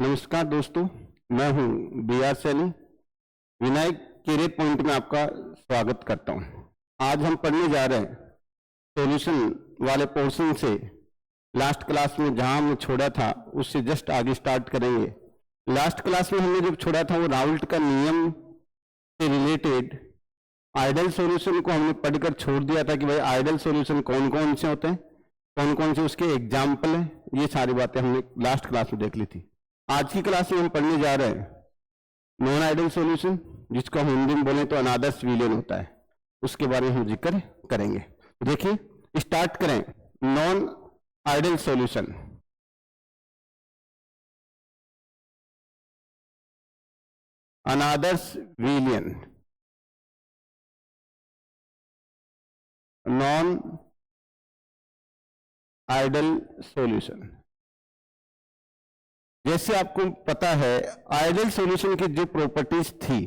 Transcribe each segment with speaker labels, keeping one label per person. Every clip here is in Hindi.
Speaker 1: नमस्कार दोस्तों, मैं हूं BR Saini. Vinayak career point में आपका स्वागत करता हूं। आज हम पढ़ने जा रहे हैं सॉल्यूशन वाले पोर्शन से। लास्ट क्लास में जहां हमने छोड़ा था उससे जस्ट आगे स्टार्ट करेंगे। लास्ट क्लास में हमने जब छोड़ा था वो राउल्ट का नियम से रिलेटेड आइडल सॉल्यूशन को हमने पढ़कर छोड़ दिया था कि भाई आइडल सॉल्यूशन कौन कौन से होते हैं, कौन कौन से उसके एग्जाम्पल हैं। ये सारी बातें हमने लास्ट क्लास में देख ली थी। आज की क्लास में हम पढ़ने जा रहे हैं नॉन आइडल सॉल्यूशन, जिसको हम हिंदी में बोलें तो अनादर्श विलयन होता है, उसके बारे में हम जिक्र करेंगे। देखिए, स्टार्ट करें। नॉन आइडल सॉल्यूशन, अनादर्श विलयन, नॉन आइडल सॉल्यूशन। जैसे आपको पता है आइडल सॉल्यूशन की जो प्रॉपर्टीज थी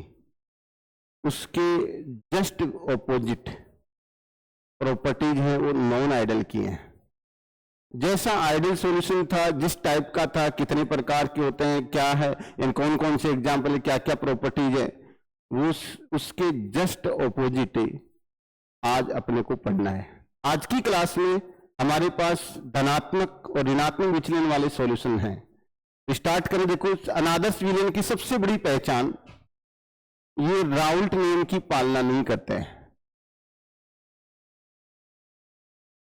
Speaker 1: उसके जस्ट ऑपोजिट प्रॉपर्टीज है वो नॉन आइडल की हैं। जैसा आइडल सॉल्यूशन था, जिस टाइप का था, कितने प्रकार के होते हैं, क्या है, इन कौन कौन से एग्जाम्पल है, क्या क्या प्रॉपर्टीज है, वो उसके जस्ट ऑपोजिट आज अपने को पढ़ना है। आज की क्लास में हमारे पास धनात्मक और ऋणात्मक विचलन वाले सॉल्यूशन हैं। स्टार्ट करें। देखो, अनादर्श विलयन की सबसे बड़ी पहचान, ये राउल्ट नियम की पालना नहीं करते हैं।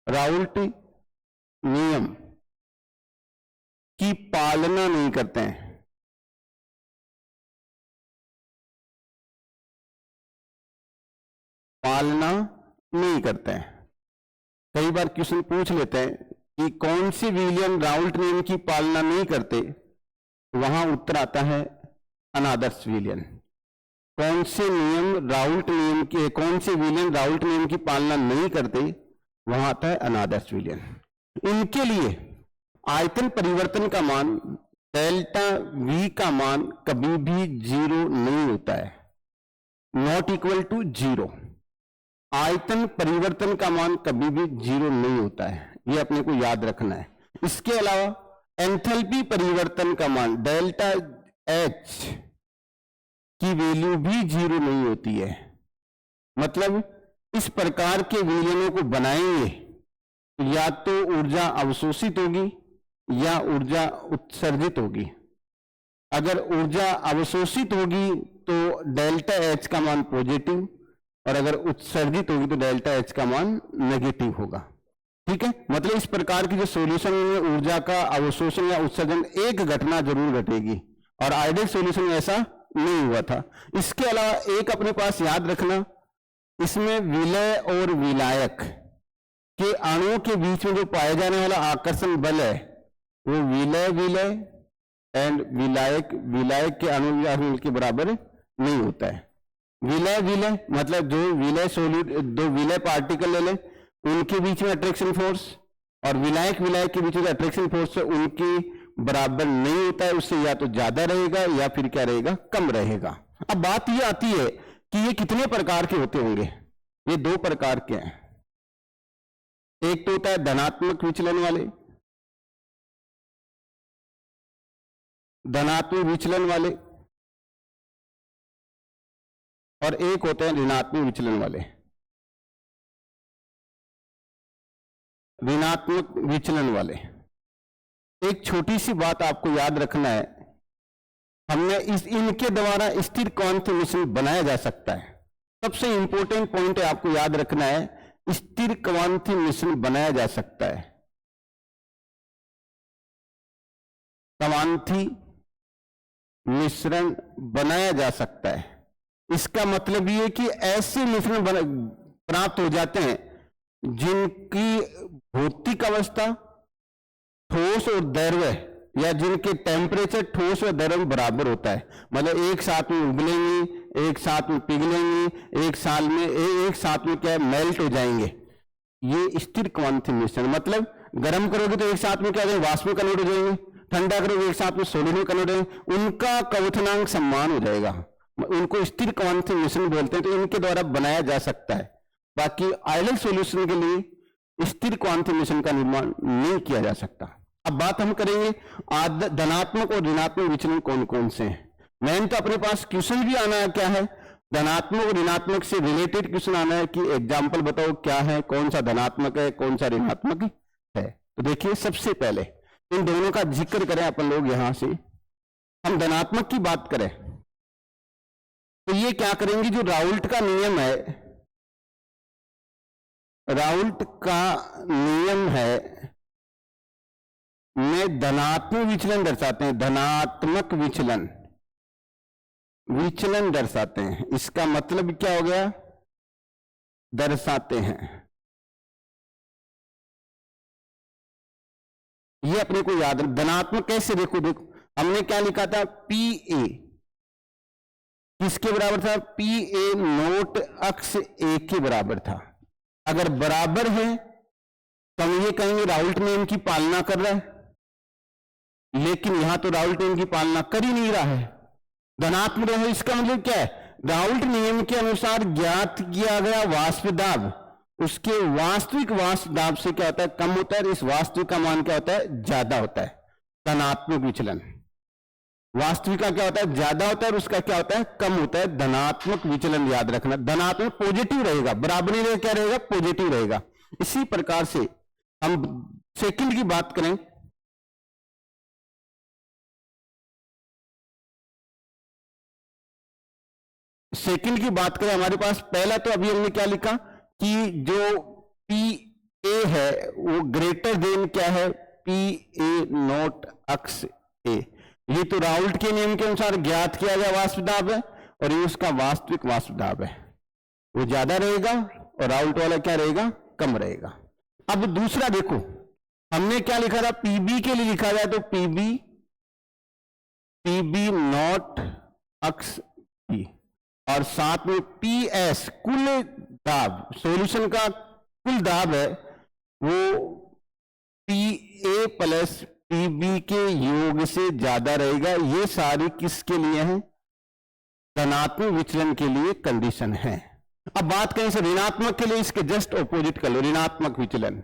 Speaker 1: राउल्ट नियम की पालना नहीं करते हैं। पालना नहीं करते हैं। कई बार क्वेश्चन पूछ लेते हैं कि कौन से विलयन राउल्ट नियम की पालना नहीं करते, वहां उत्तर आता है अनादर्श विलयन। कौन से नियम राउल्ट नियम के, कौन से विलयन राउल्ट नियम की पालना नहीं करते, वहां आता है अनादर्श विलयन। इनके लिए आयतन परिवर्तन का मान डेल्टा V का मान कभी भी 0 नहीं होता है, नॉट इक्वल टू 0। आयतन परिवर्तन का मान कभी भी 0 नहीं होता है, यह अपने को याद रखना है। इसके अलावा एंथैल्पी परिवर्तन का मान डेल्टा H की वैल्यू भी 0 नहीं होती है। मतलब इस प्रकार के विलयनों को बनाएंगे तो या तो ऊर्जा अवशोषित होगी या ऊर्जा उत्सर्जित होगी। अगर ऊर्जा अवशोषित होगी तो डेल्टा H का मान पॉजिटिव, और अगर उत्सर्जित होगी तो डेल्टा H का मान नेगेटिव होगा। ठीक है, मतलब इस प्रकार की जो सॉल्यूशन में ऊर्जा का अवशोषण या उत्सर्जन एक घटना जरूर घटेगी, और आइडल सॉल्यूशन में ऐसा नहीं हुआ था। इसके अलावा एक अपने पास याद रखना, इसमें विलय और विलायक के अणुओं के बीच में जो पाए जाने वाला आकर्षण बल है वो विलय एंड विलायक के अणु के बराबर नहीं होता है। विलय मतलब जो विलय सॉल्यूट, दो विलय पार्टिकल ले लें, उनके बीच में अट्रैक्शन फोर्स, और विलायक के बीच में अट्रैक्शन फोर्स उनके बराबर नहीं होता है। उससे या तो ज्यादा रहेगा या फिर क्या रहेगा, कम रहेगा। अब बात यह आती है कि ये कितने प्रकार के होते होंगे। ये 2 प्रकार के हैं। एक तो होता है धनात्मक विचलन वाले, और एक होते हैं ऋणात्मक विचलन वाले। ऋणात्मक विचलन वाले, एक छोटी सी बात आपको याद रखना है, हमने इनके द्वारा स्थिर क्वांटम मिश्रण बनाया जा सकता है। सबसे इंपॉर्टेंट पॉइंट है, आपको याद रखना है, स्थिर क्वांटम मिश्रण बनाया जा सकता है। क्वांटम मिश्रण बनाया जा सकता है। इसका मतलब ये कि ऐसे मिश्रण प्राप्त हो जाते हैं जिनकी भौतिक अवस्था ठोस और द्रव्य, या जिनके टेम्परेचर ठोस और द्रव्य बराबर होता है। मतलब एक साथ में उबलेंगे, एक साथ में पिघलेंगे, एक साथ में क्या मेल्ट हो जाएंगे। ये स्थिर क्वांटम मिश्रण। मतलब गर्म करोगे तो एक साथ में क्या हो जाएंगे, वाष्प में कन्वर्ट हो जाएंगे, ठंडा करोगे एक साथ में सॉलिड में कन्वर्ट हो जाएंगे, उनका क्वथनांक समान हो जाएगा। उनको स्थिर क्वांटम मिश्रण बोलते हैं। तो इनके द्वारा बनाया जा सकता है। बाकी आइडल सॉल्यूशन के लिए स्थिर क्वांटम मिश्रण का निर्माण नहीं किया जा सकता। अब बात हम करेंगे धनात्मक और ऋणात्मक विचलन कौन कौन से हैं। मेन तो अपने पास क्वेश्चन भी आना है, क्या है, धनात्मक और ऋणात्मक से रिलेटेड क्वेश्चन आना है कि एग्जाम्पल बताओ क्या है, कौन सा धनात्मक है, कौन सा ऋणात्मक है। तो देखिए सबसे पहले इन दोनों का जिक्र करें अपन लोग, यहां से हम धनात्मक की बात करें तो ये क्या करेंगे, जो राउल्ट का नियम है, राउल्ट का नियम है में धनात्मक विचलन दर्शाते हैं, धनात्मक विचलन विचलन दर्शाते हैं। इसका मतलब क्या हो गया, दर्शाते हैं। ये अपने को याद रख, धनात्मक कैसे, देखो देखो हमने क्या लिखा था, पी ए किसके बराबर था, पी ए नोट अक्ष ए के बराबर था। अगर बराबर है तो हम ये कहेंगे राउल्ट नियम की पालना कर रहा है, लेकिन यहां तो राउल्ट नियम की पालना कर ही नहीं रहा है, धनात्मक है। इसका मतलब क्या है, राउल्ट नियम के अनुसार ज्ञात किया गया वाष्प दाब उसके वास्तविक वाष्प दाब से क्या होता है, कम होता है। इस वास्तविक का मान क्या होता है, ज्यादा होता है। धनात्मक विचलन वास्तविक का क्या होता है, ज्यादा होता है, और उसका क्या होता है, कम होता है। धनात्मक विचलन याद रखना, धनात्मक पॉजिटिव रहेगा, बराबरी में क्या रहेगा, पॉजिटिव रहेगा। इसी प्रकार से हम सेकंड की बात करें, सेकंड की बात करें, हमारे पास पहला तो अभी हमने क्या लिखा कि जो पी ए है वो ग्रेटर देन क्या है, पी ए नोट अक्ष ए। ये तो राउल्ट के नियम के अनुसार ज्ञात किया गया वाष्प दाब है, और ये उसका वास्तविक वाष्प दाब है, वो ज्यादा रहेगा और राउल्ट वाला क्या रहेगा, कम रहेगा। अब दूसरा देखो, हमने क्या लिखा था, पीबी के लिए लिखा जाए तो पीबी पीबी नॉट अक्ष ई, और साथ में पी एस कुल दाब, सॉल्यूशन का कुल दाब है वो पी ए प्लस पीबी के योग से ज्यादा रहेगा। ये सारी किसके लिए है, धनात्मक विचलन के लिए कंडीशन है। अब बात करें से ऋणात्मक के लिए, इसके जस्ट ऑपोजिट कर लो, ऋणात्मक विचलन,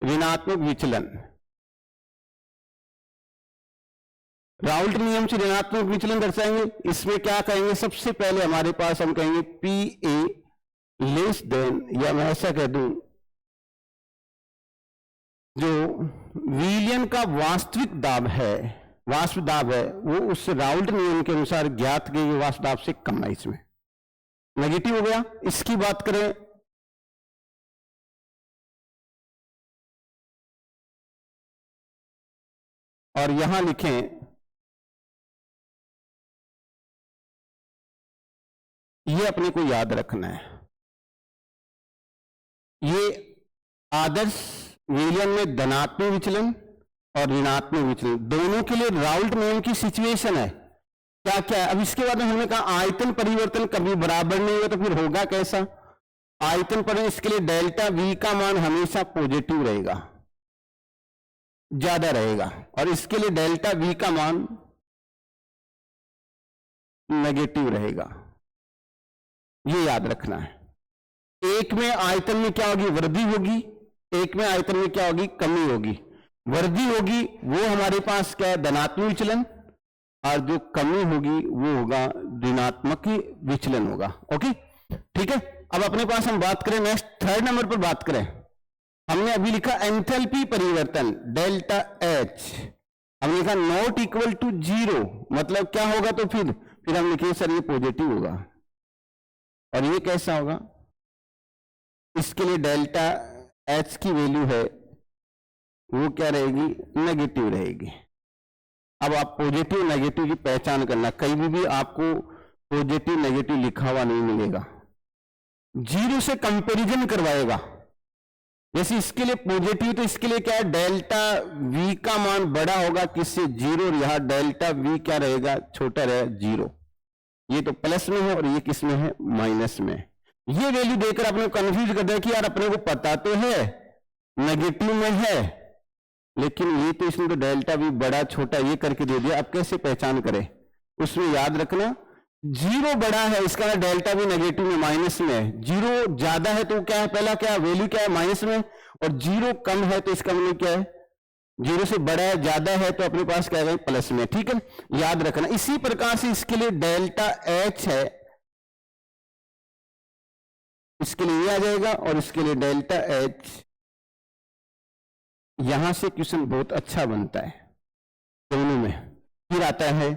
Speaker 1: ऋणात्मक विचलन राउल्ट नियम से ऋणात्मक विचलन दर्शाएंगे। इसमें क्या कहेंगे, सबसे पहले हमारे पास हम कहेंगे पी ए लेस देन, या मैं ऐसा कह दूं, जो विलयन का वास्तविक दाब है, वाष्प दाब है, वो उस राउल्ट नियम के अनुसार ज्ञात किए गए वाष्प दाब से कम है। इसमें नेगेटिव हो गया। इसकी बात करें, और यहां लिखें, ये अपने को याद रखना है, ये आदर्श विलयन में धनात्मक विचलन और ऋणात्मक विचलन दोनों के लिए राउल्ट नियम की सिचुएशन है। क्या क्या है, अब इसके बाद हमने कहा आयतन परिवर्तन कभी बराबर नहीं हुआ तो फिर होगा कैसा, आयतन परिवर्तन, इसके लिए डेल्टा वी का मान हमेशा पॉजिटिव रहेगा, ज्यादा रहेगा, और इसके लिए डेल्टा वी का मान नेगेटिव रहेगा। ये याद रखना है। एक में आयतन में क्या होगी, वृद्धि होगी, एक में आयतन में क्या होगी, कमी होगी। वृद्धि होगी वो हमारे पास क्या है, धनात्मक विचलन, और जो कमी होगी वो होगा ऋणात्मक विचलन होगा। ओके ठीक है। अब अपने पास हम बात करें नेक्स्ट थर्ड नंबर पर बात करें, हमने अभी लिखा एंथैल्पी परिवर्तन डेल्टा एच, हमने लिखा नॉट इक्वल टू जीरो, मतलब क्या होगा, तो फिर हम लिखे सर ये पॉजिटिव होगा, और ये कैसा होगा, इसके लिए डेल्टा एच की वैल्यू है वो क्या रहेगी, नेगेटिव रहेगी। अब आप पॉजिटिव नेगेटिव की पहचान करना, कहीं भी आपको पॉजिटिव नेगेटिव लिखा हुआ नहीं मिलेगा, जीरो से कंपैरिजन करवाएगा। जैसे इसके लिए पॉजिटिव, तो इसके लिए क्या है, डेल्टा वी का मान बड़ा होगा किससे, जीरो, और यहां डेल्टा वी क्या रहेगा, छोटा रहेगा, जीरो। ये तो प्लस में है और ये किस में है, माइनस में। ये वैल्यू देकर अपने कंफ्यूज कर दिया कि यार अपने को पता तो है नेगेटिव में है, लेकिन ये तो इसने तो डेल्टा वी बड़ा छोटा ये करके दे दिया, अब कैसे पहचान करें। उसमें याद रखना जीरो बड़ा है, इसका डेल्टा भी नेगेटिव में, माइनस में है। जीरो ज्यादा है तो क्या है, पहला क्या वैल्यू क्या है, माइनस में, और जीरो कम है तो इसका मतलब क्या है, जीरो से बड़ा है, ज्यादा है तो अपने पास क्या है, प्लस में। ठीक है, याद रखना। इसी प्रकार से इसके लिए डेल्टा एच है, इसके लिए ये आ जाएगा, और इसके लिए डेल्टा एच। यहां से क्वेश्चन बहुत अच्छा बनता है दोनों में। फिर आता है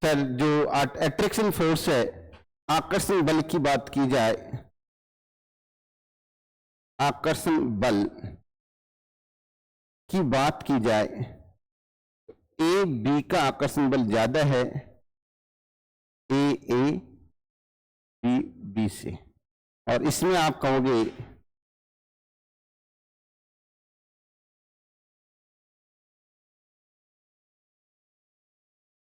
Speaker 1: सर जो अट्रैक्शन फोर्स है, आकर्षण बल की बात की जाए, आकर्षण बल की बात की जाए, ए बी का आकर्षण बल ज्यादा है ए बी बी से, और इसमें आप कहोगे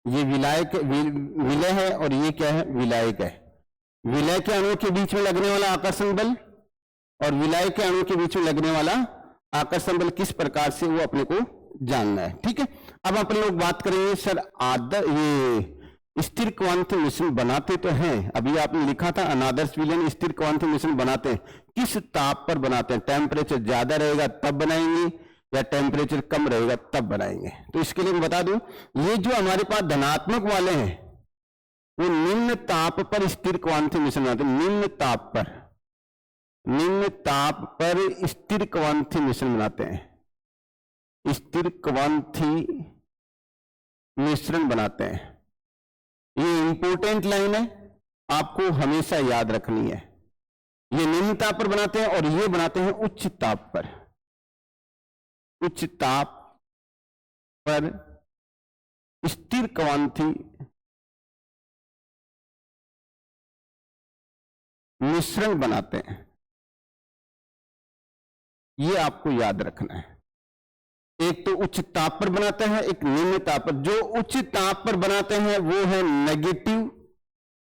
Speaker 1: ये विलायक विलय है और ये क्या है, विलायक है। विलय के अणु के बीच में लगने वाला आकर्षण बल और विलय के अणु के बीच में लगने वाला आकर्षण बल किस प्रकार से, वो अपने को जानना है। ठीक है, अब अपन लोग बात करेंगे सर ये स्थिर क्वांटम मिश्रण बनाते तो हैं, अभी आपने लिखा था अनादर्श विलयन स्थिर क्वांटम मिश्रण बनाते हैं, किस ताप पर बनाते हैं, टेम्परेचर ज्यादा रहेगा तब बनाएंगे या टेम्परेचर कम रहेगा तब बनाएंगे। तो इसके लिए मैं बता दूं, ये जो हमारे पास धनात्मक वाले हैं वो निम्न ताप पर स्थिर क्वांटम मिश्रण बनाते हैं, निम्न ताप पर, निम्न ताप पर स्थिर क्वांटम मिश्रण बनाते हैं, स्थिर क्वांटम मिश्रण बनाते हैं। ये इंपॉर्टेंट लाइन है, आपको हमेशा याद रखनी है। ये निम्न ताप पर बनाते हैं और ये बनाते हैं उच्च ताप पर, उच्च ताप पर स्थिर क्वांटम मिश्रण बनाते हैं। ये आपको याद रखना है। एक तो उच्च ताप पर बनाते हैं, एक निम्न ताप पर। जो उच्च ताप पर बनाते हैं वो है नेगेटिव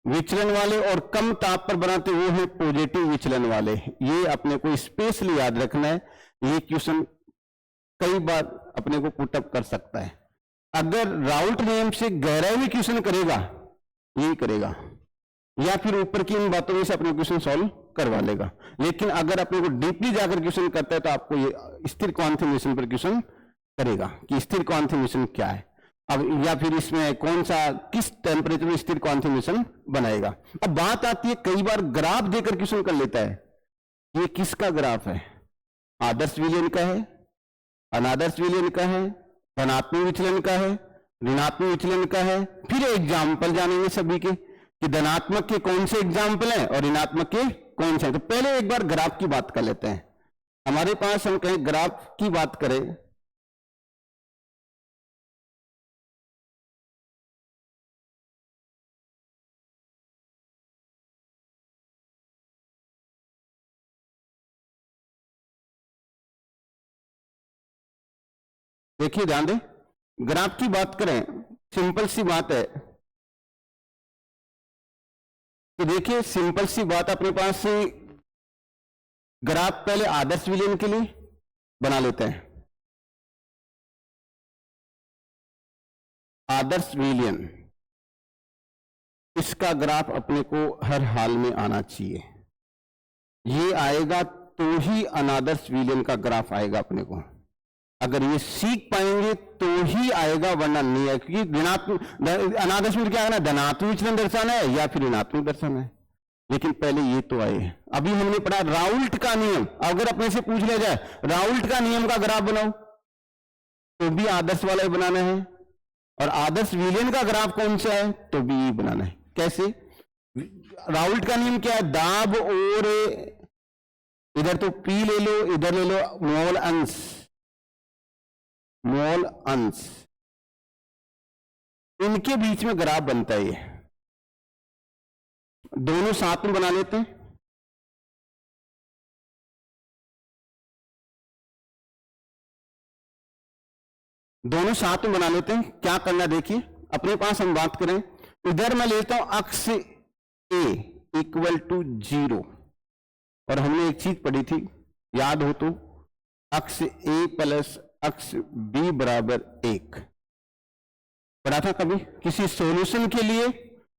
Speaker 1: विचलन वाले, और कम ताप पर बनाते हैं वो है पॉजिटिव विचलन वाले। ये अपने को स्पेशली याद रखना है। ये क्वेश्चन कई बार अपने को पुटअप कर सकता है। अगर राउल्ट नियम से गहराई में क्वेश्चन करेगा, यही करेगा, या फिर ऊपर की इन बातों में से अपने क्वेश्चन सॉल्व करवा लेगा। लेकिन अगर अपने को डीपली जाकर क्वेश्चन करता है तो आपको ये स्थिर क्वांटम मिश्रण पर क्वेश्चन करेगा कि स्थिर क्वांटम मिश्रण क्या है, अब या फिर इसमें कौन सा किस टेम्परेचर में स्थिर क्वांटम मिश्रण बनाएगा। अब बात आती है, कई बार ग्राफ देकर क्वेश्चन कर लेता है, ये किसका ग्राफ है, आदर्श विलयन का है, अनादर्श विलयन का है, धनात्मक विचलन का है, ऋणात्मक विचलन का है। फिर एग्जाम्पल जानेंगे सभी के कि धनात्मक के कौन से एग्जाम्पल हैं और ऋणात्मक के कौन से हैं। तो पहले एक बार ग्राफ की बात कर लेते हैं। हमारे पास हम कहें ग्राफ की बात करें, देखिए ध्यान दें, ग्राफ की बात करें, सिंपल सी बात है। तो देखिए सिंपल सी बात, अपने पास ग्राफ पहले आदर्श विलयन के लिए बना लेते हैं। आदर्श विलयन, इसका ग्राफ अपने को हर हाल में आना चाहिए। ये आएगा तो ही अनादर्श विलयन का ग्राफ आएगा अपने को। अगर ये सीख पाएंगे तो ही आएगा, वरना नहीं है। क्योंकि ऋणात्मक अनादर्श में क्या है ना, धनात्मक विचलन दर्शाना है या फिर ऋणात्मक दर्शाना है। लेकिन पहले ये तो आए। अभी हमने पढ़ा राउल्ट का नियम, अगर अपने से पूछ लिया जाए राउल्ट का नियम का ग्राफ बनाओ तो भी आदर्श वाला ही बनाना है, और आदर्श विलयन का ग्राफ कौन सा है तो भी ये बनाना है। कैसे? राउल्ट का नियम क्या है, दाब और इधर तो पी ले लो, इधर ले लो मोल अंश, मोल अंश, इनके बीच में ग्राफ बनता है। ये दोनों साथ में बना लेते हैं। दोनों साथ में बना लेते हैं। क्या करना देखिए, अपने पास हम बात करें, इधर मैं लेता हूं अक्ष ए इक्वल टू 0, और हमने एक चीज पढ़ी थी, याद हो तो, अक्ष ए प्लस अक्ष बी बराबर 1 पढ़ा था कभी किसी सॉल्यूशन के लिए।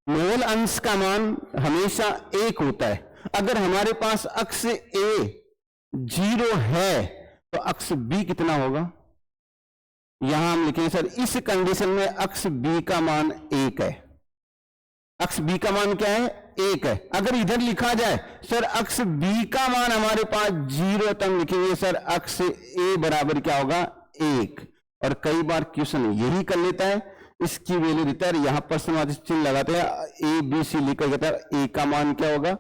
Speaker 1: मोल अंश का मान हमेशा 1 होता है। अगर हमारे पास अक्ष ए 0 है तो अक्ष बी कितना होगा? यहां हम लिखेंगे सर इस कंडीशन में अक्ष बी का मान 1 है। अक्ष बी का मान क्या है? 1 है। अगर इधर लिखा जाए सर अक्ष बी का मान हमारे पास 0, तो हम लिखेंगे सर अक्ष ए बराबर क्या होगा? 1। और कई बार क्वेश्चन यही कर लेता है, इसकी वैल्यू देता है, यहां पर समाज चिन्ह लगाते हैं, ए बी सी लिखकर कहता है ए का मान क्या होगा,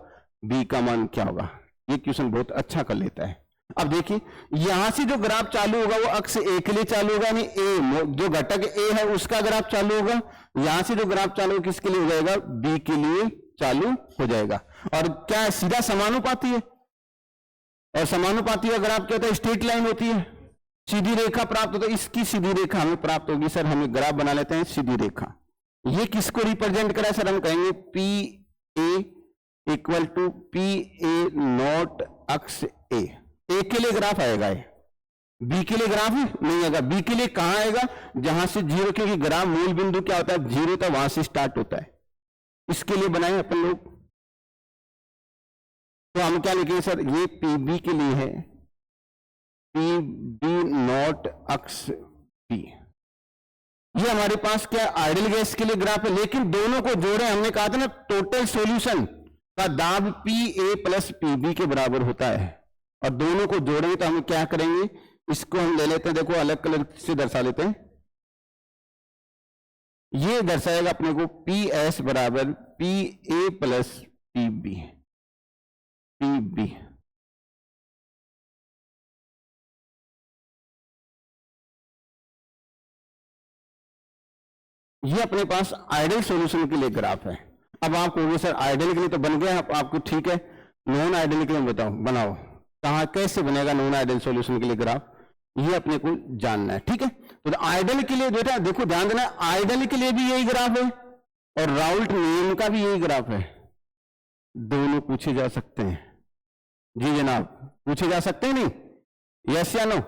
Speaker 1: बी का मान क्या होगा। ये क्वेश्चन बहुत अच्छा कर लेता है। अब देखिए यहां से जो ग्राफ चालू होगा वो अक्ष ए के लिए चालू होगा, यानी ए जो घटक ए है उसका ग्राफ चालू होगा। यहां से जो ग्राफ चालू होगा किसके लिए हो जाएगा? बी के लिए चालू हो जाएगा। और क्या सीधा समानुपाती है, और समानुपाती का ग्राफ क्या होता है? स्ट्रेट लाइन होती है, सीधी रेखा प्राप्त होता है। इसकी सीधी रेखा हमें प्राप्त होगी सर, हमें ग्राफ बना लेते हैं सीधी रेखा। ये किसको रिप्रेजेंट करा है सर? हम कहेंगे P A equal to P A nought अक्ष ए। ए के लिए ग्राफ आएगा, बी के लिए ग्राफ नहीं आएगा। बी के लिए कहां आएगा? जहां से 0, क्योंकि ग्राफ मूल बिंदु क्या होता है? 0 था, वहां से स्टार्ट होता है। इसके लिए बनाए अपन लोग, तो हम क्या लिखेंगे सर? ये पी बी के लिए है, पी बी नॉट अक्ष बी। ये हमारे पास क्या आइडियल गैस के लिए ग्राफ है, लेकिन दोनों को जोड़े। हमने कहा था ना टोटल सॉल्यूशन का दाब P A plus P B के बराबर होता है, और दोनों को जोड़ेंगे तो हम क्या करेंगे? इसको हम ले लेते हैं, देखो अलग कलर से दर्शा लेते हैं। ये दर्शाएगा अपने को पी एस बराबर P A plus P B, P B. ये अपने पास आइडियल सॉल्यूशन के लिए ग्राफ है। अब आप कहोगे सर आइडियल के लिए तो बन गया आपको, ठीक है, नॉन आइडियल के लिए बताओ, बनाओ कहां कैसे बनेगा नॉन आइडियल सॉल्यूशन के लिए ग्राफ, ये अपने को जानना है। ठीक है, तो आइडियल के लिए बेटा देखो ध्यान देना, आइडियल के लिए भी यही ग्राफ है और राउल्ट नियम का भी यही ग्राफ है। दोनों पूछे जा सकते हैं। जी जनाब, पूछे जा सकते हैं नहीं? यस या नो?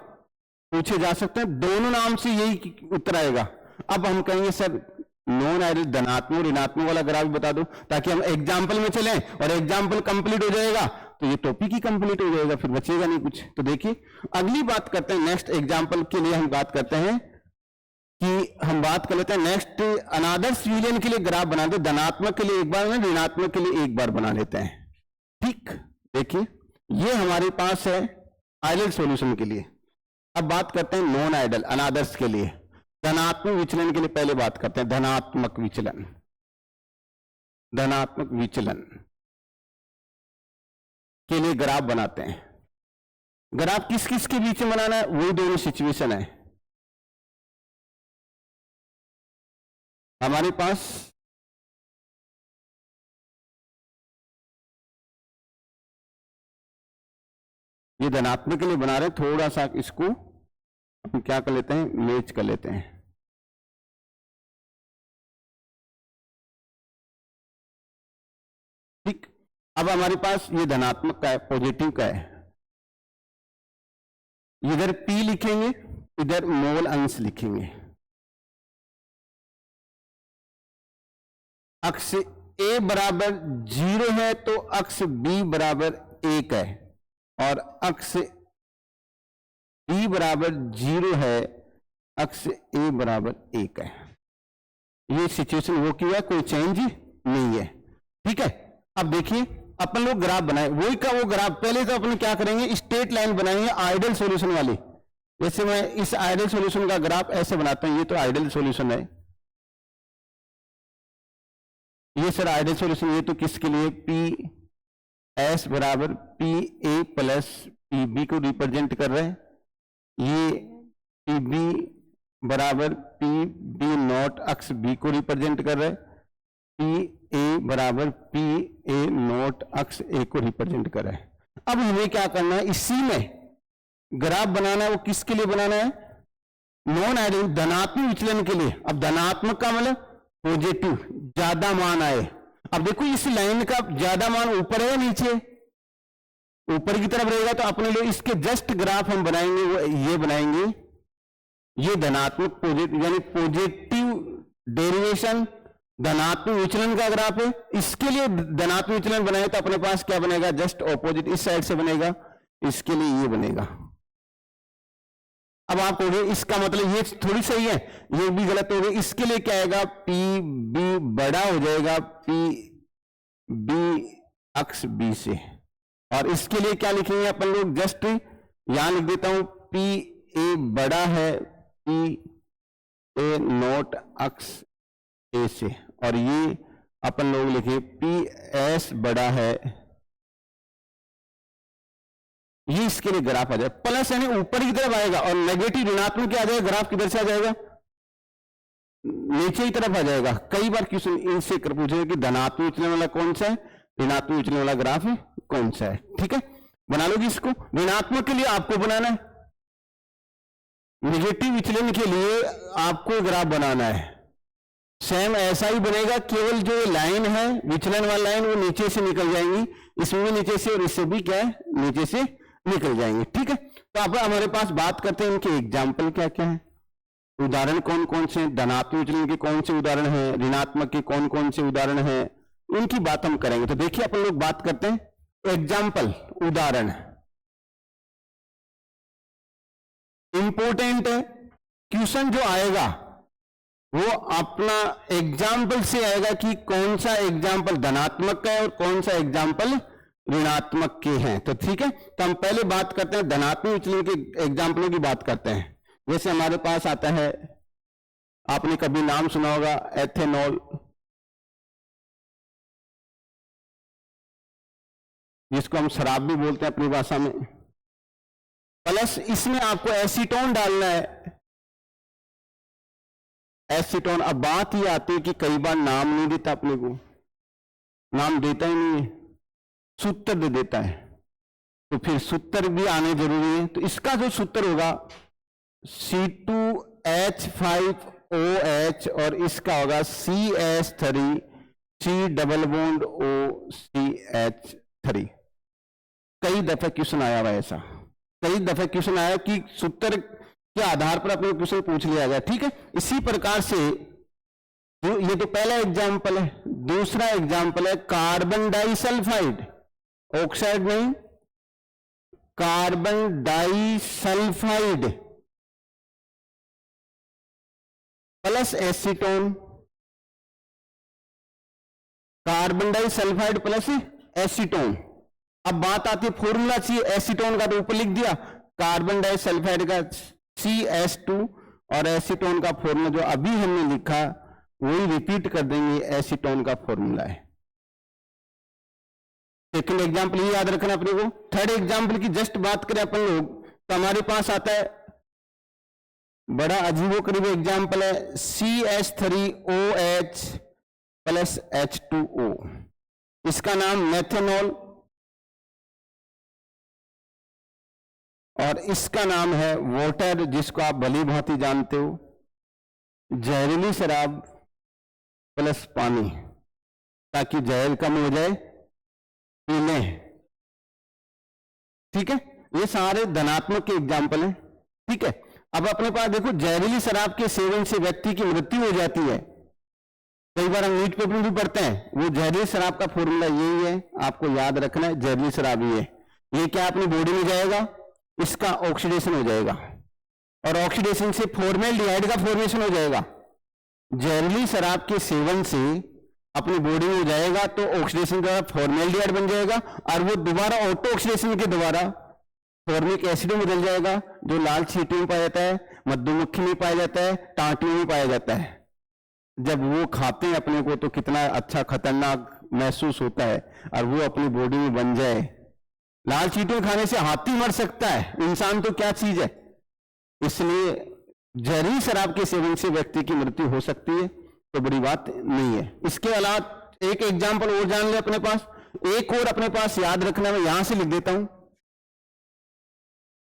Speaker 1: पूछे जा सकते हैं, दोनों नाम से यही उत्तर आएगा। अब हम कहेंगे सर नॉन आइडियल धनात्मक ऋणात्मक वाला ग्राफ बता दो, ताकि हम एग्जाम्पल में चलें, और एग्जाम्पल कंप्लीट हो जाएगा तो ये टॉपिक ही कंप्लीट हो जाएगा, फिर बचेगा नहीं कुछ। तो देखिए अगली बात करते हैं, नेक्स्ट एग्जाम्पल के लिए हम बात करते हैं कि हम बात कर लेते हैं नेक्स्ट अनादर्श विलयन के लिए ग्राफ बना दे, धनात्मक के लिए एक बार, ऋणात्मक के लिए एक बार बना लेते हैं। ठीक, देखिए ये हमारे पास है आइडियल सॉल्यूशन के लिए। अब बात करते हैं नॉन आइडियल अनादर्श के लिए, धनात्मक विचलन के लिए पहले बात करते हैं। धनात्मक विचलन, धनात्मक विचलन के लिए ग्राफ बनाते हैं। ग्राफ किस किस के बीच में बनाना है? वही दोनों सिचुएशन है हमारे पास। ये धनात्मक के लिए बना रहे हैं, थोड़ा सा इसको हम क्या कर लेते हैं, मैच कर लेते हैं। ठीक, अब हमारे पास ये धनात्मक का है, पॉजिटिव का है, इधर P लिखेंगे, इधर मोल अंश लिखेंगे। अक्ष A बराबर 0 है तो अक्ष B बराबर 1 है, और अक्ष B बराबर 0 है, अक्ष A बराबर 1 है। ये सिचुएशन वो की है, कोई चेंज नहीं है। ठीक है, अब देखिए अपन लोग ग्राफ बनाए, वही का वो ग्राफ। पहले तो अपन क्या करेंगे, स्ट्रेट लाइन बनाएंगे आइडियल सॉल्यूशन वाली। जैसे मैं इस आइडियल सॉल्यूशन का ग्राफ ऐसे बनाता हूं, ये तो आइडियल सॉल्यूशन है, ये सर आइडियल सॉल्यूशन। ये तो किसके लिए? पी एस बराबर P A plus P B को रिप्रेजेंट कर रहे हैं। ये पी बी बराबर पी बी नॉट अक्ष बी को रिप्रेजेंट कर रहे हैं। पी ए बराबर पी ए नॉट अक्ष ए को रिप्रेजेंट कर रहा है। अब हमें क्या करना है, इसी में ग्राफ बनाना है। वो किसके लिए बनाना है? नॉन आइडियल धनात्मक विचलन के लिए। अब धनात्मक का मतलब पॉजिटिव, ज्यादा मान आए। अब देखो इस लाइन का ज्यादा मान ऊपर है या नीचे? ऊपर की तरफ रहेगा, तो अपने लिए इसके जस्ट ग्राफ हम बनाएंगे, वो ये बनाएंगे, ये धनात्मक पॉजिटिव यानी पॉजिटिव डेरिवेशन धनात्मक विचलन का ग्राफ है। इसके लिए धनात्मक विचलन बनाए तो अपने पास क्या बनेगा, जस्ट ऑपोजिट इस साइड से बनेगा, इसके लिए ये बनेगा। अब आप कहोगे इसका मतलब ये थोड़ी सही है, ये भी गलत हो गया। इसके लिए क्या आएगा, पी बी बड़ा हो जाएगा पी बी अक्स बी से, और इसके लिए क्या लिखेंगे अपन लोग, जस्ट यहां लिख देता हूं, पी ए बड़ा है पी ए नोट अक्स ए से, और ये अपन लोग लिखे पी एस बड़ा है, ये इसके लिए ग्राफ आ जाए प्लस यानी ऊपर की तरफ आएगा, और नेगेटिव ऋणात्मक क्या आ जाएगा, ग्राफ किधर से आ जाएगा, नीचे की तरफ आ जाएगा। कई बार क्वेश्चन इनसे पूछेगा कि धनात्मक विचलन वाला कौन सा है, ऋणात्मक विचलन वाला ग्राफ है कौन सा है। ठीक है, बना लोगे इसको। ऋणात्मक के लिए आपको बनाना है, नेगेटिव विचलन के लिए आपको ग्राफ बनाना है। सेम ऐसा ही बनेगा, केवल जो लाइन है विचलन वाली लाइन वो नीचे से निकल जाएंगी, इसमें भी नीचे से और इससे भी क्या है नीचे से निकल जाएंगे। ठीक है, तो अब हमारे पास बात करते हैं इनके एग्जाम्पल क्या क्या है, उदाहरण कौन कौन से, धनात्मक विचलन के कौन से उदाहरण हैं, ऋणात्मक के कौन कौन से उदाहरण हैं, उनकी बात हम करेंगे। तो देखिए अपन लोग बात करते हैं एग्जाम्पल, उदाहरण इंपॉर्टेंट है। क्वेश्चन जो आएगा वो अपना एग्जाम्पल से आएगा कि कौन सा एग्जाम्पल धनात्मक का है और कौन सा एग्जाम्पल ऋणात्मक के हैं। तो ठीक है, तो हम पहले बात करते हैं धनात्मक विचलन के एग्जाम्पलों की बात करते हैं। जैसे हमारे पास आता है, आपने कभी नाम सुना होगा एथेनॉल, जिसको हम शराब भी बोलते हैं अपनी भाषा में, प्लस इसमें आपको एसीटोन डालना है, एसीटोन। अब बात ये आती है कि कई बार नाम नहीं देता, अपने को नाम देता ही नहीं है, सूत्र दे देता है, तो फिर सूत्र भी आने जरूरी है। तो इसका जो सूत्र होगा C2H5OH और इसका होगा CS3 डबल बॉन्ड OCH3। कई दफे क्वेश्चन आया हुआ ऐसा, कई दफे क्वेश्चन आया कि सूत्र के आधार पर अपने क्वेश्चन पूछ लिया गया। ठीक है, इसी प्रकार से ये तो पहला एग्जाम्पल है। दूसरा एग्जाम्पल है कार्बन डाइसल्फाइड, ऑक्साइड नहीं, carbon disulphide plus acetone, carbon disulphide plus acetone. अब बात आती है फॉर्मूला चाहिए एसीटोन का, तो ऊपर लिख दिया कार्बन डाइसल्फाइड का CS2 और एसीटोन का फॉर्मूला जो अभी हमने लिखा वही रिपीट कर देंगे, एसीटोन का फॉर्मूला है। सेकंड एग्जांपल ये याद रखना अपने को। थर्ड एग्जांपल की जस्ट बात करें अपन लोग, तो हमारे पास आता है बड़ा अजीबोगरीब एग्जांपल है CH3OH प्लस H2O, इसका नाम मेथेनॉल और इसका नाम है वाटर, जिसको आप भली भांति जानते हो, जहरीली शराब प्लस पानी, ताकि जहर कम हो जाए, पी लें। ठीक है, ये सारे धनात्मक के एग्जाम्पल हैं। ठीक है, अब अपने पास देखो जहरीली शराब के सेवन से व्यक्ति की मृत्यु हो जाती है। कई बार हम नीट पेपर में भी पढ़ते हैं, वो जहरीली शराब का फॉर्मूला यही है, आपको याद रखना है, जहरीली शराब ही है। ये क्या अपनी बॉडी में जाएगा, इसका ऑक्सीडेशन हो जाएगा और ऑक्सीडेशन से फॉर्मेल्डिहाइड का फॉर्मेशन हो जाएगा। जहरीली शराब के सेवन से अपनी बॉडी में जाएगा तो ऑक्सीडेशन द्वारा फॉर्मेल्डिहाइड बन जाएगा और वो दोबारा ऑटो ऑक्सीडेशन के द्वारा फॉर्मिक एसिड में बदल जाएगा, जो लाल चींटियों में पाया जाता है, मधुमक्खी में पाया जाता है, टांटियों में पाया जाता है। जब वो खाते हैं अपने को तो कितना अच्छा खतरनाक महसूस होता है, और वो अपनी बॉडी में बन जाए। लाल चींटियों खाने से हाथी मर सकता है, इंसान तो क्या चीज है। इसलिए जहरीली शराब के सेवन से व्यक्ति की मृत्यु हो सकती है, तो बड़ी बात नहीं है। इसके अलावा एक एग्जाम्पल और जान ले अपने पास, एक और अपने पास याद रखना, मैं यहां से लिख देता हूं,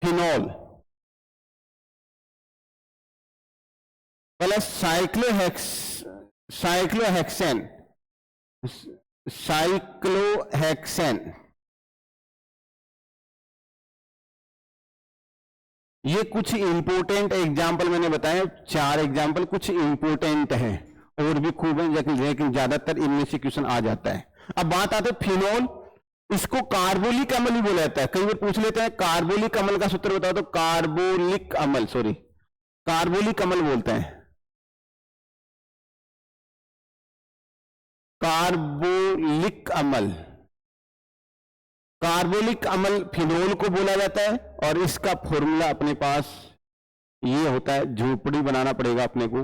Speaker 1: फिनॉल प्लस साइक्लोहेक्सेन। ये कुछ इंपोर्टेंट एग्जाम्पल मैंने बताए, 4 एग्जाम्पल कुछ इंपोर्टेंट हैं और भी खूब है, लेकिन ज्यादातर इनमें से क्वेश्चन आ जाता है। अब बात आते हैं फिनोल, इसको कार्बोलिक अम्ल ही बोला जाता है। कई बार पूछ लेते हैं कार्बोलिक अम्ल का सूत्र बताओ, तो कार्बोलिक अम्ल, सॉरी कार्बोलिक अम्ल बोलते हैं, कार्बोलिक अम्ल। कार्बोलिक अम्ल फिनोल को बोला जाता है, और इसका फॉर्मूला अपने पास ये होता है, झोपड़ी बनाना पड़ेगा अपने को,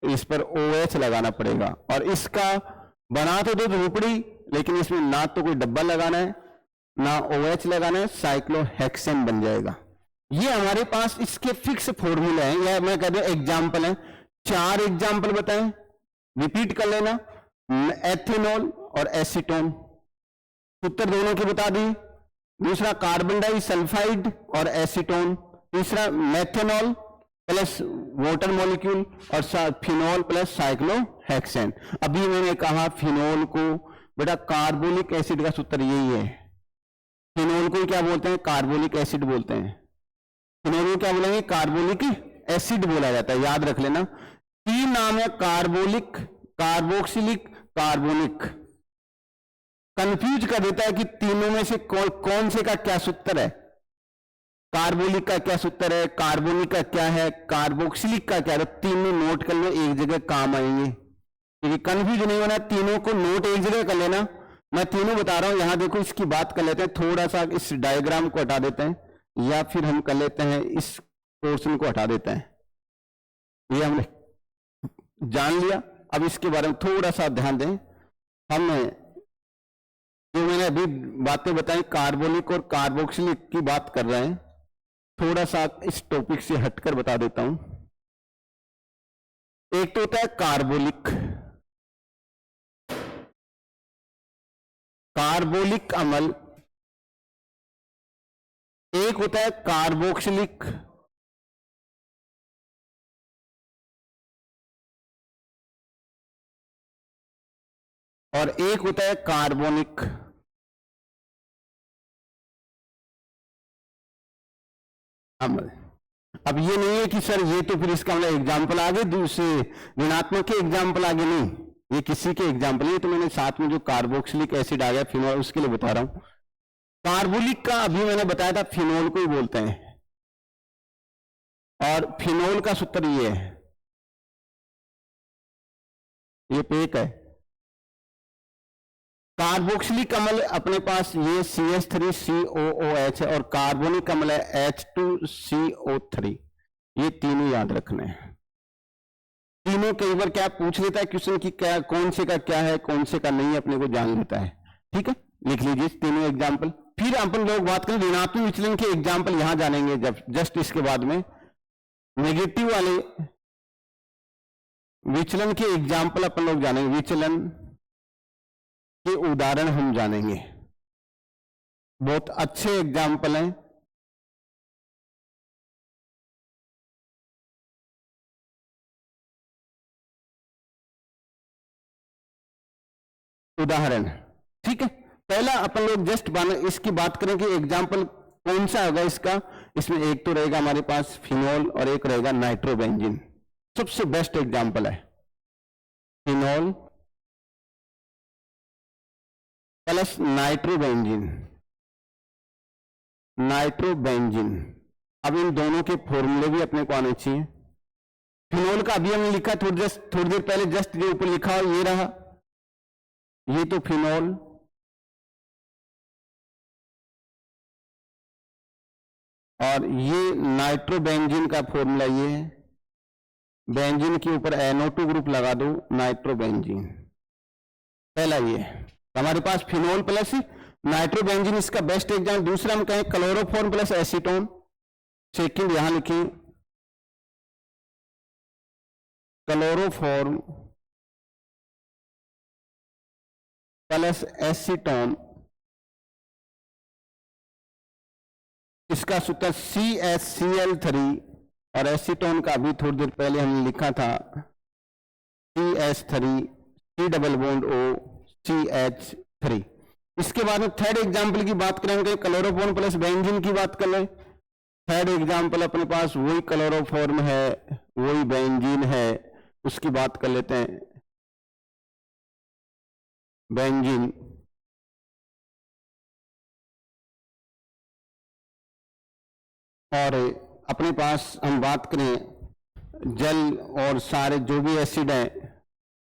Speaker 1: इस पर OH लगाना पड़ेगा, और इसका बना तो दो झोपड़ी, लेकिन इसमें ना तो कोई डब्बा लगाना है ना OH लगाना है, साइक्लोहेक्सेन बन जाएगा। ये हमारे पास इसके फिक्स फॉर्मूले हैं, या मैं कह दूं एग्जाम्पल है। 4 एग्जाम्पल बताएं, रिपीट कर लेना। एथेनॉल और एसीटोन, सूत्र दोनों के बता दी। दूसरा कार्बन डाइसल्फाइड और एसीटोन। तीसरा मेथेनॉल प्लस वाटर मॉलिक्यूल, और फिनोल प्लस साइक्लोहेक्सेन। अभी मैंने कहा फिनोल को बेटा कार्बोलिक एसिड का सूत्र यही है। फिनोल को क्या बोलते हैं? कार्बोलिक एसिड बोलते हैं। फिनोल को क्या बोलेंगे? कार्बोलिक एसिड बोला जाता है, याद रख लेना। 3 नाम है, कार्बोलिक, कार्बोक्सिलिक, कार्बोनिक। कंफ्यूज कर देता है कि तीनों में से कौन से का क्या सूत्र है। कार्बोलिक का क्या सूत्र है, कार्बोनिक का क्या है, कार्बोक्सिलिक का क्या है। तीनों नोट कर लो, एक जगह काम आएंगे, क्योंकि कंफ्यूज नहीं होना। तीनों को नोट एक जगह कर लेना। मैं तीनों बता रहा हूं, यहां देखो, इसकी बात कर लेते हैं। थोड़ा सा इस डायग्राम को हटा देते हैं, या फिर हम कर लेते हैं इस पोर्शन को हटा देते हैं। ये हमने जान लिया। अब इसके बारे में थोड़ा सा ध्यान दें। हम जो मैंने अभी बातें बताई कार्बोनिक और कार्बोक्सिलिक की बात कर रहे हैं, थोड़ा सा इस टॉपिक से हटकर बता देता हूं। एक तो होता है कार्बोलिक, कार्बोलिक अम्ल। एक होता है कार्बोक्सिलिक, और एक होता है कार्बोनिक। अम्ल। अब ये नहीं है कि सर ये तो फिर इसका मतलब एग्जाम्पल आगे दूसरे ऋणात्मक के एग्जाम्पल आगे, नहीं, ये किसी के एग्जाम्पल है। तो मैंने साथ में जो कार्बोक्सिलिक एसिड आ गया फिनोल, उसके लिए बता रहा हूं। कार्बोलिक का अभी मैंने बताया था, फिनोल को ही बोलते हैं, और फिनोल का सूत्र ये है, ये पेक है। कार्बोक्सिलिक अम्ल अपने पास ये CH3COOH है, और कार्बोनिक अम्ल है H2CO3। ये तीनों याद रखने हैं। तीनों कई बार क्या पूछ लेता है क्वेश्चन की, क्या कौन से का क्या है, कौन से का नहीं है, अपने को जान लेता है। ठीक है, लिख लीजिए तीनों एग्जाम्पल। फिर अपन लोग बात करें ऋणात्मक विचलन के एग्जाम्पल, यहां जानेंगे जब जस्ट इसके बाद में। नेगेटिव वाले विचलन के एग्जाम्पल अपन लोग जानेंगे, विचलन के उदाहरण हम जानेंगे। बहुत अच्छे एग्जाम्पल हैं। उदाहरण, ठीक है। पहला अपन लोग जस्ट इसकी बात करें कि एग्जाम्पल कौन सा होगा इसका। इसमें एक तो रहेगा हमारे पास फिनोल, और एक रहेगा नाइट्रोबेंजीन। सबसे बेस्ट एग्जाम्पल है फिनोल प्लस नाइट्रोबेंजीन। नाइट्रोबेंजीन, अब इन दोनों के फॉर्मूले भी अपने को आने चाहिए। फिनोल का अभी हमने लिखा थोड़ी देर पहले, जस्ट जो ऊपर लिखा हो ये रहा, ये तो फिनोल, और ये नाइट्रोबेंजीन का फॉर्मूला ये है। बेंजीन के ऊपर NO2 ग्रुप लगा दो, नाइट्रोबेंजीन। पहला ये हमारे पास फिनोल प्लस नाइट्रोबेंजीन, इसका बेस्ट एग्जाम्पल। दूसरा हम कहें क्लोरोफॉर्म प्लस एसीटोन। सेकंड यहां लिखें क्लोरोफॉर्म प्लस एसीटोन, इसका सूत्र CHCl3, और एसीटोन का अभी थोड़ी देर पहले हमने लिखा था CH3 C double bond O CH3। इसके बाद में थर्ड एग्जाम्पल की बात करेंगे, क्लोरोफॉर्म प्लस बेंजीन की बात कर लें। थर्ड एग्जाम्पल अपने पास वही क्लोरोफॉर्म है, वही बेंजीन है, उसकी बात कर लेते हैं। बेंजीन, और अपने पास हम बात करें जल और सारे जो भी एसिड हैं,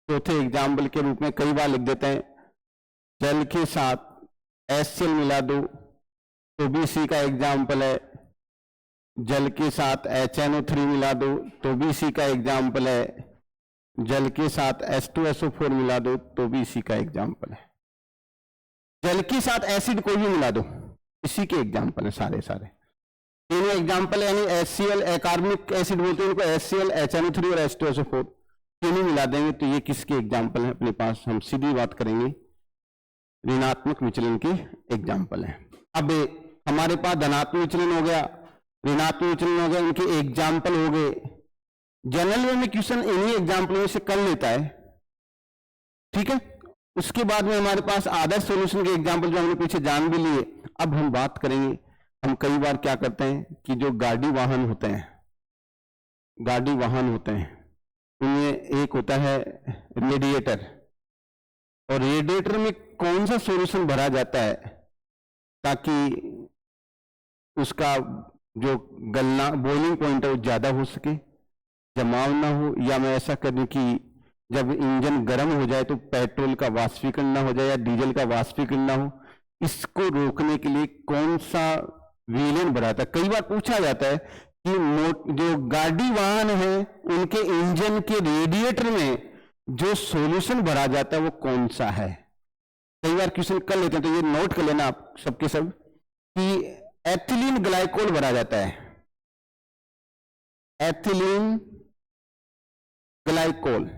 Speaker 1: चौथे एग्जाम्पल के रूप में कई बार लिख देते हैं, जल के साथ HCl मिला दो तो भी इसी का एग्जाम्पल है, जल के साथ HNO3 मिला दो तो भी इसी का एग्जाम्पल है, जल के साथ H2SO4 मिला दो तो भी इसी का एग्जाम्पल है। जल के साथ एसिड कोई भी मिला दो, इसी के एग्जाम्पल है सारे सारे। तीनों एग्जाम्पल यानी HCl, कार्बनिक एसिड बोलते हैं उनको, HCl, HNO3 और H2SO4 तीनों मिला देंगे तो ये किसके एग्जाम्पल है अपने पास? हम सीधी बात करेंगे, ऋणात्मक विचलन के एग्जाम्पल है। अब हमारे पास धनात्मक विचलन हो गया, ऋणात्मक विचलन हो गया, उनके एग्जाम्पल हो गए। जनरल वे में क्वेश्चन इन्हीं एग्जाम्पलों में से कर लेता है, ठीक है। उसके बाद में हमारे पास आदर्श सॉल्यूशन के एग्जाम्पल जो हमने पीछे जान भी लिए। अब हम बात करेंगे, हम कई बार क्या करते हैं कि जो गाड़ी वाहन होते हैं, गाड़ी वाहन होते हैं उनमें एक होता है रेडिएटर, और रेडिएटर में कौन सा सॉल्यूशन भरा जाता है ताकि उसका जो गलना बॉइलिंग पॉइंट है वो ज्यादा हो सके, जमाव ना हो, या मैं ऐसा करूं कि जब इंजन गर्म हो जाए तो पेट्रोल का वाष्पीकरण ना हो जाए या डीजल का वाष्पीकरण ना हो, इसको रोकने के लिए कौन सा विलयन बढ़ाता है? कई बार पूछा जाता है कि जो गाड़ी वाहन है उनके इंजन के रेडिएटर में जो सॉल्यूशन भरा जाता है वो कौन सा है? कई बार क्वेश्चन कर लेते हैं, तो ये नोट कर लेना आप सबके सब कि एथिलीन ग्लाइकोल भरा जाता है, एथिलीन ग्लाइकोल।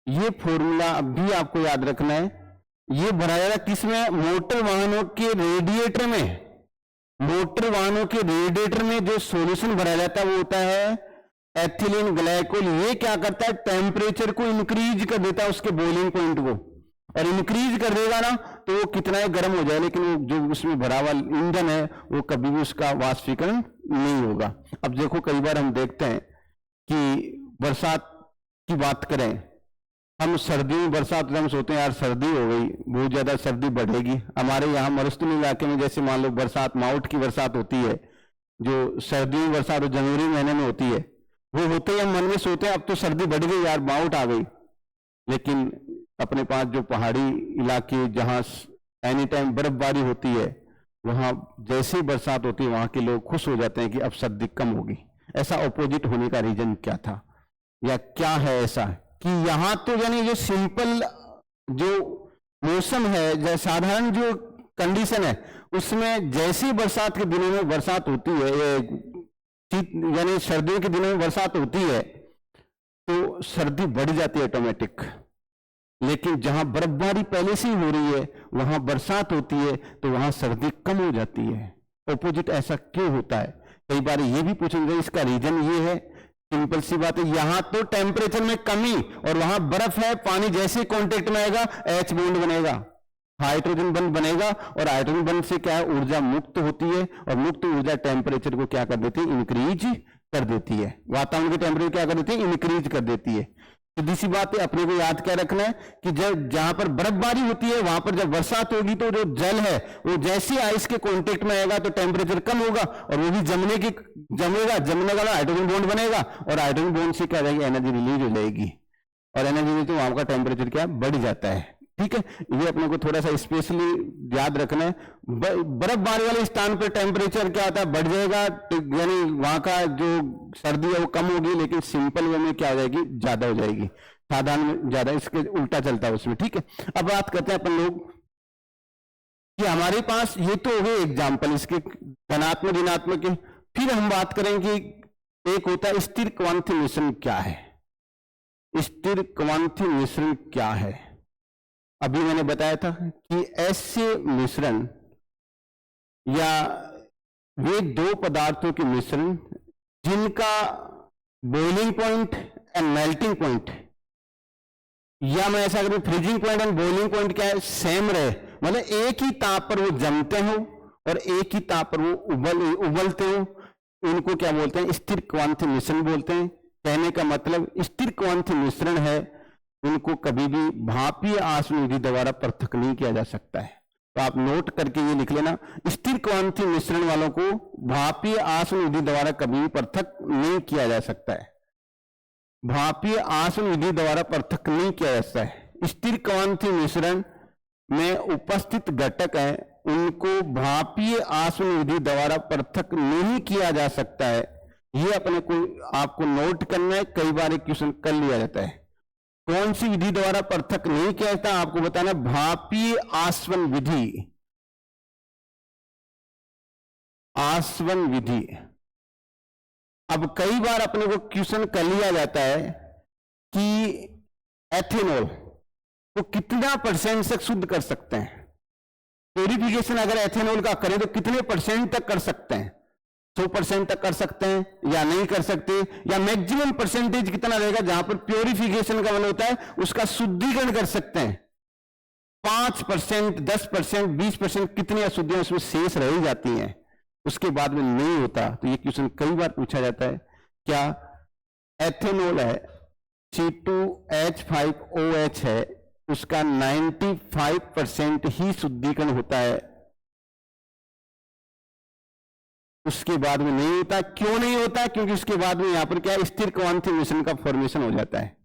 Speaker 1: ये फॉर्मूला अब भी आपको याद रखना है, ये भरा जाता है किसमें? मोटर वाहनों के रेडिएटर में। मोटर वाहनों के रेडिएटर में जो सॉल्यूशन भरा जाता है वो होता है एथिलीन ग्लाइकोल। ये क्या करता है? टेम्परेचर को इंक्रीज कर देता है, उसके बॉइलिंग पॉइंट को, और इंक्रीज कर देगा ना तो वो कितना ही गर्म हो जाए, लेकिन वो जो उसमें भरा हुआ ईंधन है वो कभी भी उसका वाष्पीकरण नहीं होगा। अब देखो कई बार हम देखते हैं कि बरसात की बात करें, हम सर्दी में बरसात हम सोचते हैं यार सर्दी हो गई, बहुत ज्यादा सर्दी बढ़ेगी। हमारे यहाँ मरुस्थलीय इलाके में जैसे मान लो बरसात, माउट की बरसात होती है, जो सर्दी में बरसात जनवरी महीने में होती है, वो होते ही हम मन में सोचते हैं अब तो सर्दी बढ़ गई यार, माउट आ गई। लेकिन अपने पास जो पहाड़ी इलाके जहां एनी टाइम बर्फबारी होती है, वहां जैसे ही बरसात होती है वहां के लोग खुश हो जाते हैं कि अब सर्दी कम होगी। ऐसा ऑपोजिट होने का रीजन क्या था या क्या है ऐसा कि यहां तो यानी जो सिंपल जो मौसम है, जो साधारण जो कंडीशन है, उसमें जैसी बरसात के दिनों में बरसात होती है, यानी सर्दियों के दिनों में बरसात होती है तो सर्दी बढ़ जाती है ऑटोमेटिक। लेकिन जहां बर्फबारी पहले से ही हो रही है वहां बरसात होती है तो वहां सर्दी कम हो जाती है। ऑपोजिट ऐसा क्यों होता है? कई बार ये भी पूछेंगे, इसका रीजन ये है, सिंपल सी बात है, यहां तो टेम्परेचर में कमी और वहां बर्फ है, पानी जैसे कांटेक्ट में आएगा H बॉन्ड बनेगा, हाइड्रोजन बंध बनेगा, और हाइड्रोजन बंध से क्या है, ऊर्जा मुक्त होती है, और मुक्त ऊर्जा टेम्परेचर को क्या कर देती है, इंक्रीज कर देती है। वातावरण के टेम्परेचर क्या कर देती है, इंक्रीज कर देती है। सीधी सी बात है, अपने को याद क्या रखना है कि जब जहां पर बर्फबारी होती है वहां पर जब बरसात होगी तो जो जल है वो जैसे आइस के कांटेक्ट में आएगा तो टेम्परेचर कम होगा, और वो भी जमने वाला हाइड्रोजन बॉन्ड बनेगा, और हाइड्रोजन बॉन्ड से क्या जाएगी, एनर्जी रिलीज हो जाएगी, और एनर्जी रिलीज तो वहां का टेम्परेचर क्या बढ़ जाता है। ठीक है, ये अपने को थोड़ा सा स्पेशली याद रखना है। बर्फबारी वाले स्थान पर टेम्परेचर क्या आता है, बढ़ जाएगा, तो यानी वहां का जो सर्दी है वो कम होगी, लेकिन सिंपल वे में क्या हो जाएगी, ज्यादा हो जाएगी, साधारण में ज्यादा, इसके उल्टा चलता है उसमें। ठीक है, अब बात करते हैं अपन लोग कि हमारे पास ये तो हो गए एग्जाम्पल इसके धनात्मक ऋणात्मक के। फिर हम बात करेंगे एक होता है स्थिर क्वांथिक मिश्रण क्या है। स्थिर क्वांथिक मिश्रण क्या है? अभी मैंने बताया था कि ऐसे मिश्रण या वे दो पदार्थों के मिश्रण जिनका boiling point and melting point, या मैं ऐसा करूं freezing point and boiling point क्या है, सेम रहे, मतलब एक ही ताप पर वो जमते हो और एक ही ताप पर वो उबलते हो, उनको क्या बोलते हैं, स्थिर क्वांथिक मिश्रण बोलते हैं। कहने का मतलब स्थिर क्वांट मिश्रण है, उनको कभी भी भापीय आसवन विधि द्वारा पृथक नहीं किया जा सकता है। तो आप नोट करके ये लिख लेना, स्थिर क्वांट मिश्रण वालों को भापीय आसवन विधि द्वारा कभी भी पृथक नहीं किया जा सकता है। भापीय आसवन विधि द्वारा पृथक नहीं किया जा सकता है। स्थिर क्वांट मिश्रण में उपस्थित घटक है, उनको भापीय आसवन विधि द्वारा पृथक नहीं किया जा सकता है। ये अपने को आपको नोट करना है, कई बार एक क्वेश्चन कर लिया जाता है। कौन सी विधि द्वारा पृथक नहीं किया जाता आपको बताना, भापीय आसवन विधि। आसवन विधि। अब कई बार अपने को क्वेश्चन कर लिया जाता है कि एथेनॉल को कितना परसेंट से शुद्ध कर सकते हैं। प्यूरिफिकेशन अगर एथेनॉल का करें तो कितने परसेंट तक कर सकते हैं, 100% तक कर सकते हैं या नहीं कर सकते, या मैक्सिमम परसेंटेज कितना रहेगा जहां पर प्यूरिफिकेशन का मतलब होता है उसका शुद्धिकरण कर सकते हैं। 5%, 10%, 20% कितनी अशुद्धियां उसमें शेष रह जाती हैं, उसके बाद में नहीं होता। तो ये क्वेश्चन कई बार पूछा जाता है, क्या एथेनॉल है C2H5OH है, उसका 95% ही शुद्धिकरण होता है, उसके बाद में नहीं होता। क्यों नहीं होता? क्योंकि उसके बाद में यहां पर क्या है, स्थिर क्वांट मिश्रण का फॉर्मेशन हो जाता है।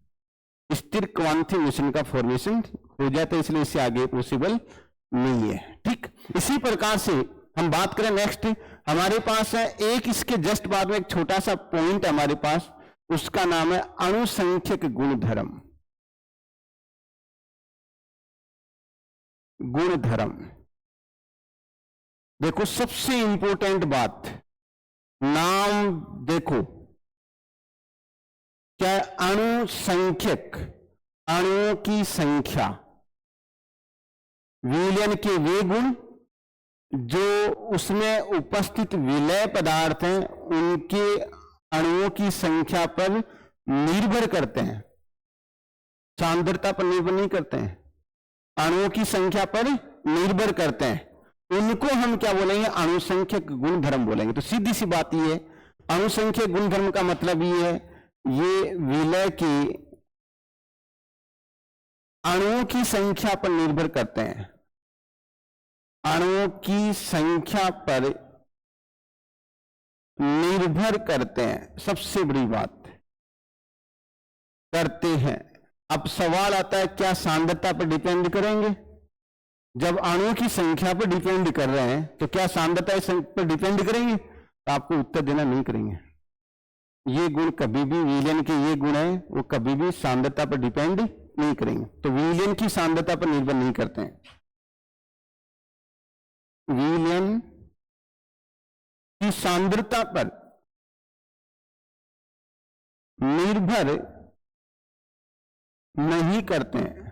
Speaker 1: स्थिर क्वांट मिश्रण का फॉर्मेशन हो जाता है, इसलिए इससे आगे पॉसिबल नहीं है। ठीक, इसी प्रकार से हम बात करें नेक्स्ट, हमारे पास है एक इसके जस्ट बाद में एक छोटा सा पॉइंट हमारे पास, उसका नाम है अणुसंख्यक गुणधर्म। गुणधर्म देखो, सबसे इंपॉर्टेंट बात, नाम देखो क्या, अणुसंख्यक, अणुओं की संख्या, विलयन के वे गुण जो उसमें उपस्थित विलय पदार्थ हैं उनके अणुओं की संख्या पर निर्भर करते हैं, सांद्रता पर निर्भर नहीं करते हैं, अणुओं की संख्या पर निर्भर करते हैं। उनको हम क्या बोलेंगे, अणुसंख्यक गुणधर्म बोलेंगे। तो सीधी सी बात ये है, अणुसंख्यक गुणधर्म का मतलब ये है, ये विलय के अणुओं की संख्या पर निर्भर करते हैं, अणुओं की संख्या पर निर्भर करते हैं, सबसे बड़ी बात करते हैं। अब सवाल आता है, क्या सांद्रता पर डिपेंड करेंगे? जब अणुओं की संख्या पर डिपेंड कर रहे हैं तो क्या सांद्रता पर डिपेंड करेंगे? तो आपको उत्तर देना नहीं करेंगे। ये गुण कभी भी, विलयन के ये गुण है, वो कभी भी सांद्रता पर डिपेंड नहीं करेंगे। तो विलयन की सांद्रता पर निर्भर नहीं करते हैं, विलयन की सांद्रता पर निर्भर नहीं करते हैं।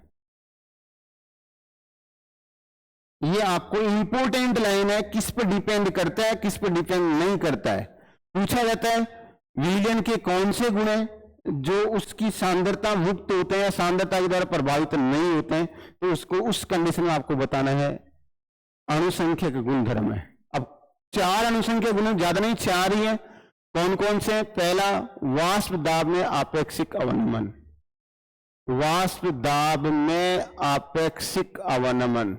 Speaker 1: ये आपको इंपॉर्टेंट लाइन है, किस पर डिपेंड करता है, किस पर डिपेंड नहीं करता है। पूछा जाता है विलयन के कौन से गुण हैं जो उसकी सांद्रता मुक्त होते हैं या सांद्रता के द्वारा प्रभावित नहीं होते हैं, तो उसको उस कंडीशन में आपको बताना है अणुसंख्यक गुणधर्म है। अब 4 अणुसंख्यक गुण, ज्यादा नहीं, 4 ही है। कौन कौन से? पहला, वाष्प दाब में आपेक्षिक अवनमन, वाष्प दाब में आपेक्षिक अवनमन।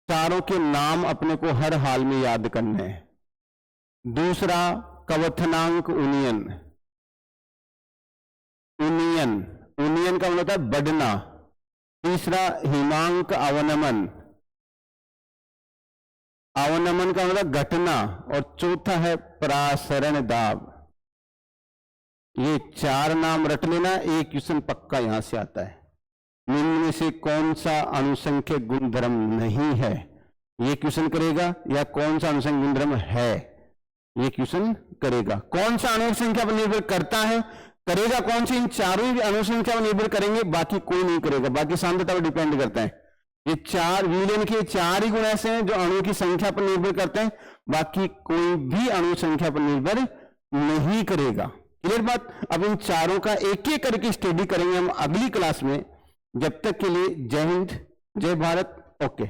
Speaker 1: चारों के नाम अपने को हर हाल में याद करने हैं। दूसरा, कवथनांक उन्नयन, उन्नयन, उन्नयन का मतलब होता है बढ़ना। तीसरा, हिमांक अवनमन, अवनमन का मतलब घटना। और चौथा है प्रासरण दाब। ये 4 नाम रट लेना, एक क्वेश्चन पक्का यहां से आता है। निम्न में से कौन सा अणुसंख्यक गुणधर्म नहीं है, ये क्वेश्चन करेगा, या कौन सा अणुसंख्यक गुणधर्म है, ये क्वेश्चन करेगा। कौन सा अणु संख्या पर निर्भर करता है, करेगा कौन से? इन चारों अणु संख्या पर निर्भर करेंगे, बाकी कोई नहीं करेगा, बाकी सांद्रता पर डिपेंड करता है। ये 4 विलयन के 4 ही गुण ऐसे हैं जो अणु की संख्या पर निर्भर करते हैं, बाकी कोई भी अणु संख्या पर निर्भर नहीं करेगा। क्लियर बात? अब इन चारों का एक एक करके स्टडी करेंगे हम अगली क्लास में। जब तक के लिए जय हिंद, जय भारत, ओके।